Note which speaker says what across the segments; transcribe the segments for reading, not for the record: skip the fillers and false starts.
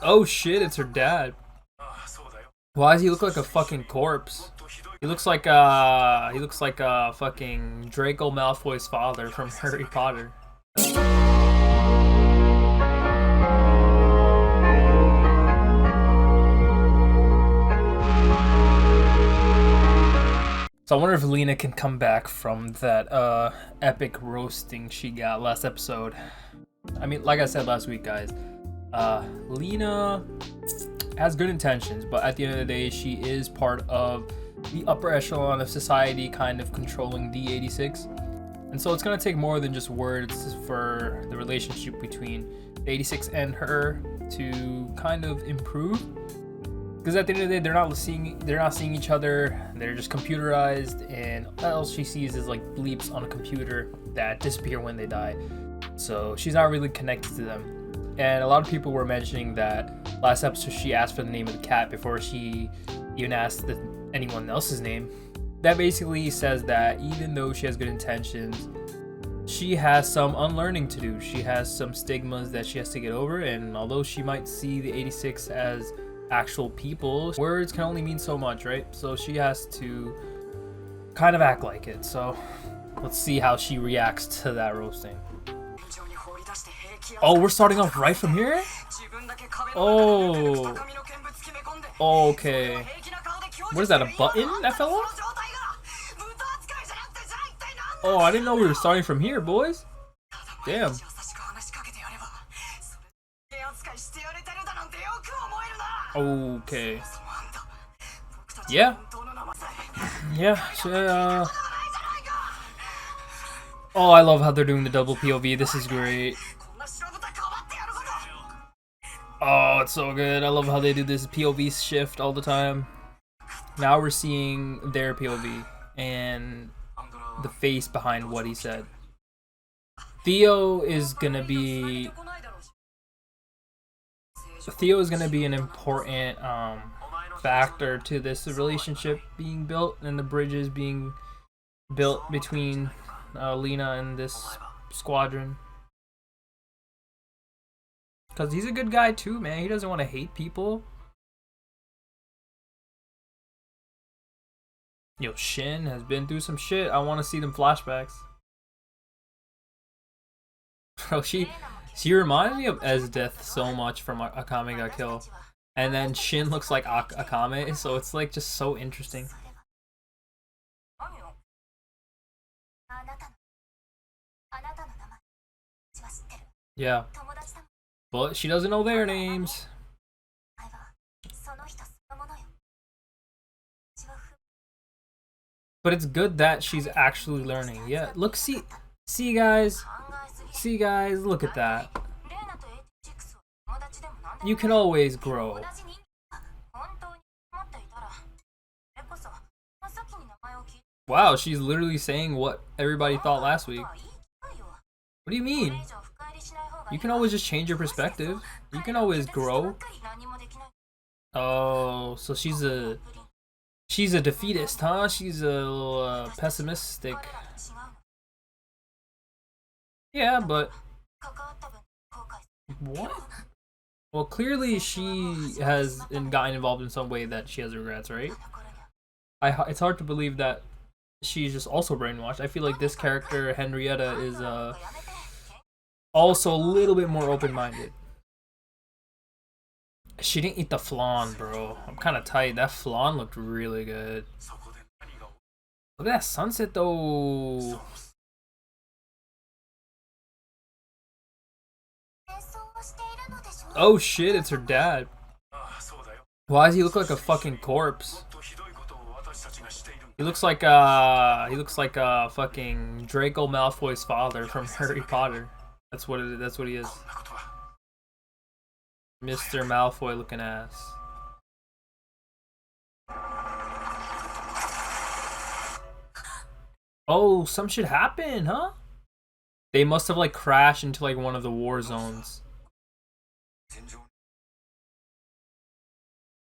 Speaker 1: Oh shit, it's her dad. Why does he look like a fucking corpse? He looks like fucking Draco Malfoy's father from Harry Potter. So I wonder if Lena can come back from that epic roasting she got last episode. I mean, like I said last week, guys, Lena has good intentions, but at the end of the day, she is part of the upper echelon of society, kind of controlling the 86. And so it's gonna take more than just words for the relationship between the 86 and her to kind of improve. Because at the end of the day, they're not seeing each other. They're just computerized, and all she sees is like bleeps on a computer that disappear when they die. So she's not really connected to them. And a lot of people were mentioning that last episode she asked for the name of the cat before she even asked anyone else's name. That basically says that even though she has good intentions, she has some unlearning to do. She has some stigmas that she has to get over, and although she might see the 86 as actual people, words can only mean so much, right? So she has to kind of act like it. So let's see how she reacts to that roasting. Oh, we're starting off right from here? Oh. Okay. What is that, a button that fell off? Oh, I didn't know we were starting from here, boys. Damn. Okay. Yeah. Yeah. Oh, I love how they're doing the double POV. This is great. Oh, it's so good. I love how they do this POV shift all the time. Now we're seeing their POV and the face behind what he said. Theo is gonna be an important factor to this relationship being built and the bridges being built between Lena and this squadron. Because he's a good guy too, man. He doesn't want to hate people. Yo, Shin has been through some shit. I want to see them flashbacks. Bro, she reminds me of Esdeath so much from Akame ga Kill. And then Shin looks like Akame, so it's like just so interesting. Yeah. But she doesn't know their names. But it's good that she's actually learning. Yeah, look, see guys, look at that. You can always grow. Wow, she's literally saying what everybody thought last week. What do you mean? You can always just change your perspective. You can always grow. Oh, so she's a defeatist, huh? She's a little pessimistic. Yeah, but what? Well, clearly she has gotten involved in some way that she has regrets, right? It's hard to believe that she's just also brainwashed. I feel like this character, Henrietta, is also a little bit more open-minded. She didn't eat the flan, bro. I'm kind of tight. That flan looked really good. Look at that sunset, though. Oh shit, it's her dad. Why does he look like a fucking corpse? He looks like fucking Draco Malfoy's father from Harry Potter. That's what he is. Mr. Malfoy looking ass. Oh, some shit happened, huh? They must have like crashed into like one of the war zones.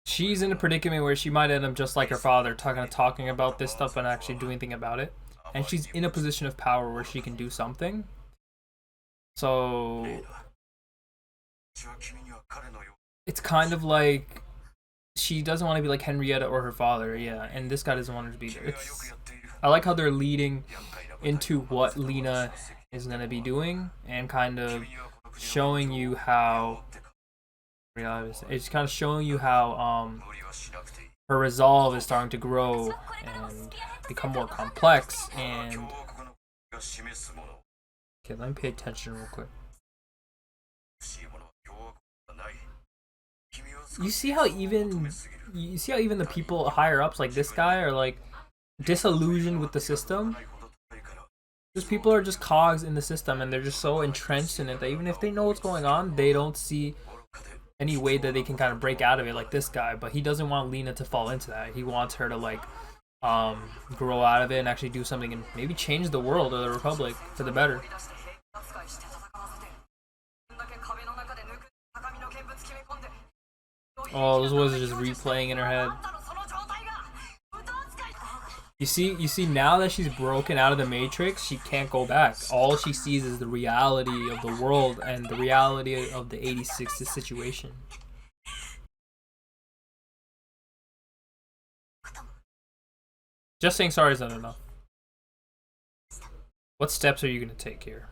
Speaker 1: She's in a predicament where she might end up just like her father, talking about this stuff and actually doing anything about it. And she's in a position of power where she can do something. So it's kind of like she doesn't want to be like Henrietta or her father, yeah, and this guy doesn't want her to be there. I like how they're leading into what Lena is gonna be doing and kind of showing you how it's kind of showing you how her resolve is starting to grow and become more complex. And okay, let me pay attention real quick. You see how even the people higher ups like this guy are like disillusioned with the system. These people are just cogs in the system and they're just so entrenched in it that even if they know what's going on, they don't see any way that they can kind of break out of it, like this guy. But he doesn't want Lena to fall into that. He wants her to like grow out of it and actually do something and maybe change the world or the Republic for the better. Oh, those was just replaying in her head. You see now that she's broken out of the Matrix, she can't go back. All she sees is the reality of the world and the reality of the 86 situation. Just saying sorry is not enough. What steps are you gonna take here?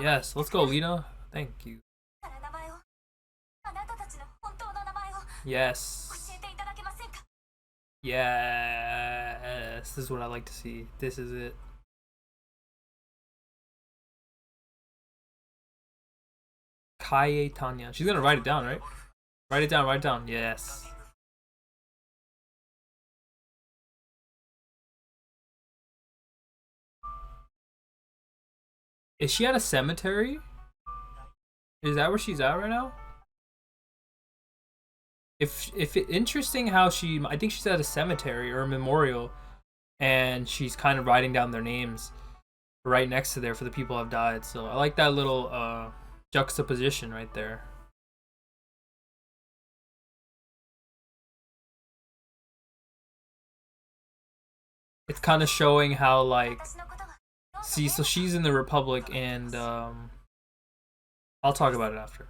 Speaker 1: Yes, let's go, Lena. Thank you. Yes. Yes. This is what I like to see. This is it. Kaie Tanya. She's gonna write it down, right? Write it down, write it down. Yes. Is she at a cemetery? Is that where she's at right now? If it interesting how I think she's at a cemetery or a memorial, and she's kind of writing down their names right next to there for the people who have died. So I like that little juxtaposition right there. It's kind of showing how like see, so she's in the Republic and I'll talk about it after.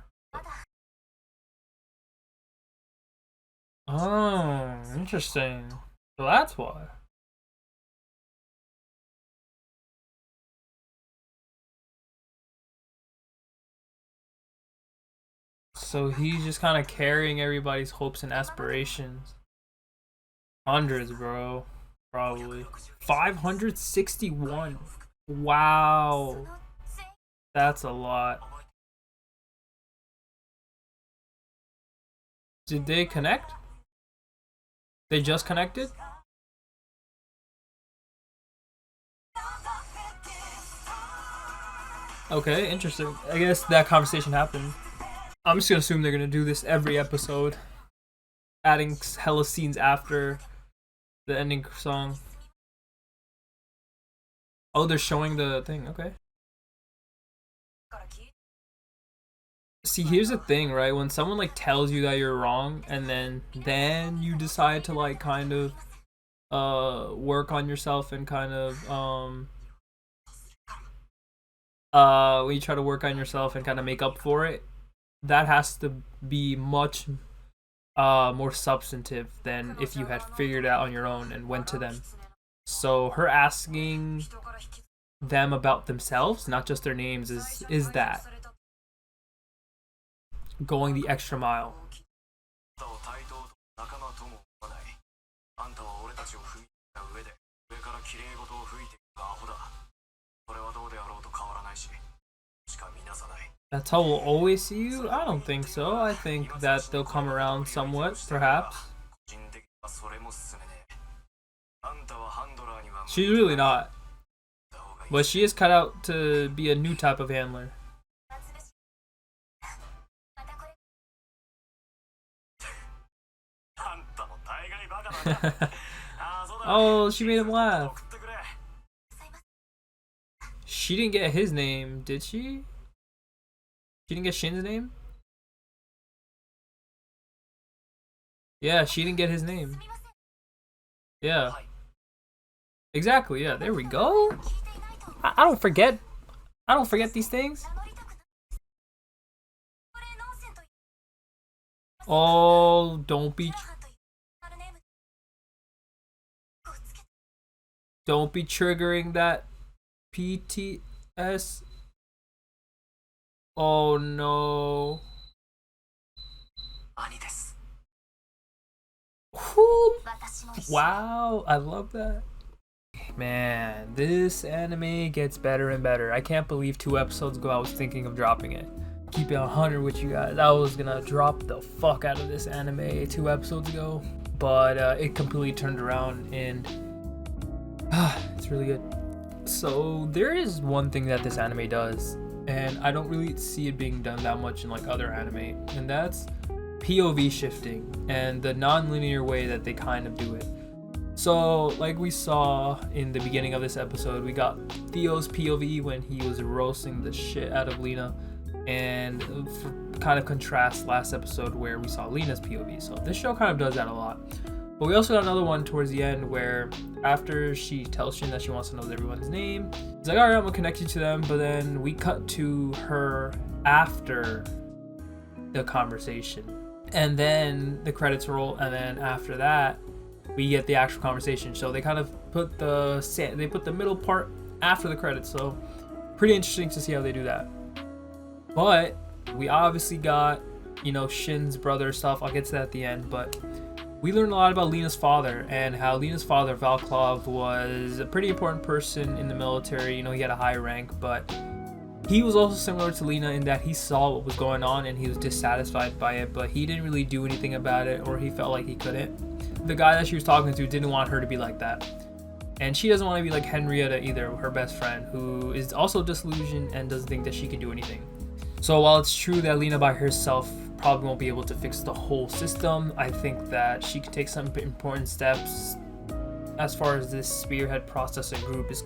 Speaker 1: Oh, interesting. So that's why. So he's just kind of carrying everybody's hopes and aspirations. Hundreds, bro. Probably. 561. Wow. That's a lot. Did they connect? They just connected? Okay, interesting. I guess that conversation happened. I'm just gonna assume they're gonna do this every episode. Adding hella scenes after the ending song. Oh, they're showing the thing, okay. See, here's the thing, right? When someone like tells you that you're wrong and then you decide to like kind of work on yourself and kind of when you try to work on yourself and kind of make up for it, that has to be much more substantive than if you had figured it out on your own and went to them. So her asking them about themselves, not just their names, is that going the extra mile. That's how we'll always see you? I don't think so. I think that they'll come around somewhat, perhaps. She's really not. But she is cut out to be a new type of handler. Oh, she made him laugh. She didn't get his name, did she? She didn't get Shin's name? Yeah, she didn't get his name. Yeah. Exactly, yeah, there we go. I don't forget. I don't forget these things. Oh, don't be triggering that PTS. Oh no. Whew. Wow, I love that. Man, this anime gets better and better. I can't believe 2 episodes ago I was thinking of dropping it. Keep it 100 with you guys. I was gonna drop the fuck out of this anime 2 episodes ago, but it completely turned around and it's really good. So there is one thing that this anime does, and I don't really see it being done that much in like other anime, and that's POV shifting and the non-linear way that they kind of do it. So like we saw in the beginning of this episode, we got Theo's POV when he was roasting the shit out of Lena, and kind of contrast last episode where we saw Lena's POV. So this show kind of does that a lot. But we also got another one towards the end where after she tells Shin that she wants to know everyone's name, he's like, alright, I'm gonna connect you to them. But then we cut to her after the conversation, and then the credits roll, and then after that we get the actual conversation. So they kind of put the middle part after the credits. So pretty interesting to see how they do that. But we obviously got, you know, Shin's brother stuff. I'll get to that at the end. But we learned a lot about Lena's father, and how Lena's father, Valklov, was a pretty important person in the military. You know, he had a high rank, but he was also similar to Lena in that he saw what was going on and he was dissatisfied by it, but he didn't really do anything about it, or he felt like he couldn't. The guy that she was talking to didn't want her to be like that. And she doesn't want to be like Henrietta either, her best friend, who is also disillusioned and doesn't think that she can do anything. So while it's true that Lena by herself probably won't be able to fix the whole system, I think that she can take some important steps as far as this Spearhead process and group is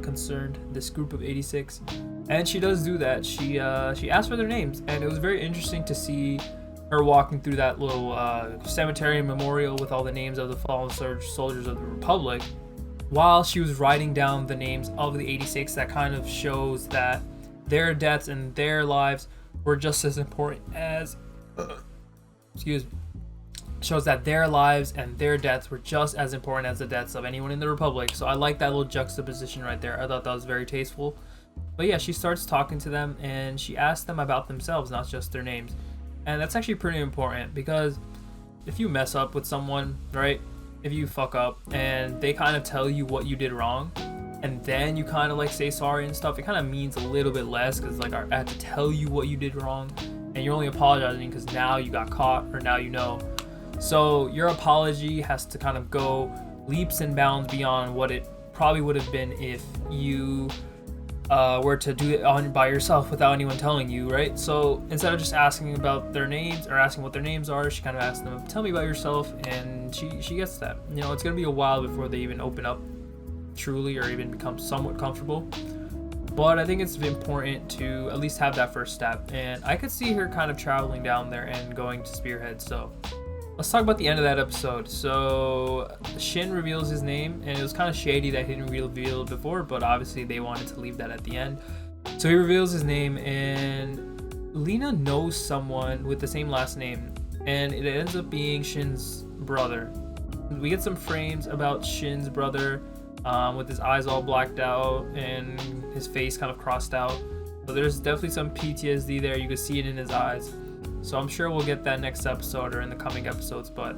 Speaker 1: concerned, this group of 86. And she does do that. She asked for their names, and it was very interesting to see her walking through that little cemetery and memorial with all the names of the fallen soldiers of the Republic, while she was writing down the names of the 86. That kind of shows that their deaths and their lives were just as important as shows that their lives and their deaths were just as important as the deaths of anyone in the Republic. So I like that little juxtaposition right there. I thought that was very tasteful. But yeah, she starts talking to them and she asks them about themselves, not just their names. And that's actually pretty important, because if you mess up with someone, right, if you fuck up and they kind of tell you what you did wrong, and then you kind of like say sorry and stuff, it kind of means a little bit less, because like I had to tell you what you did wrong and you're only apologizing because now you got caught, or now you know. So your apology has to kind of go leaps and bounds beyond what it probably would have been if you were to do it by yourself without anyone telling you, right? So instead of just asking about their names or asking what their names are, she kind of asks them, tell me about yourself, and she gets that. You know, it's gonna be a while before they even open up truly or even become somewhat comfortable, but I think it's important to at least have that first step, and I could see her kind of traveling down there and going to Spearhead. So let's talk about the end of that episode. So Shin reveals his name, and it was kind of shady that he didn't reveal it before, but obviously they wanted to leave that at the end. So he reveals his name, and Lena knows someone with the same last name, and it ends up being Shin's brother. We get some frames about Shin's brother with his eyes all blacked out and his face kind of crossed out. So there's definitely some PTSD there. You can see it in his eyes. So I'm sure we'll get that next episode or in the coming episodes. But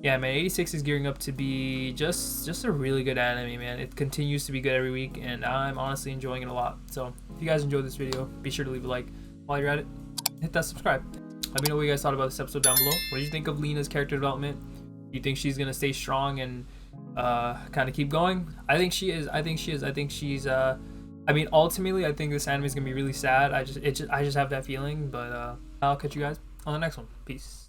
Speaker 1: yeah, man, 86 is gearing up to be just a really good anime, man. It continues to be good every week, and I'm honestly enjoying it a lot. So if you guys enjoyed this video, be sure to leave a like. While you're at it, hit that subscribe. Let me know what you guys thought about this episode down below. What did you think of Lena's character development? Do you think she's gonna stay strong and kind of keep going? I think she is. I think she's I mean, ultimately I think this anime is gonna be really sad. I just have that feeling. But I'll catch you guys on the next one. Peace.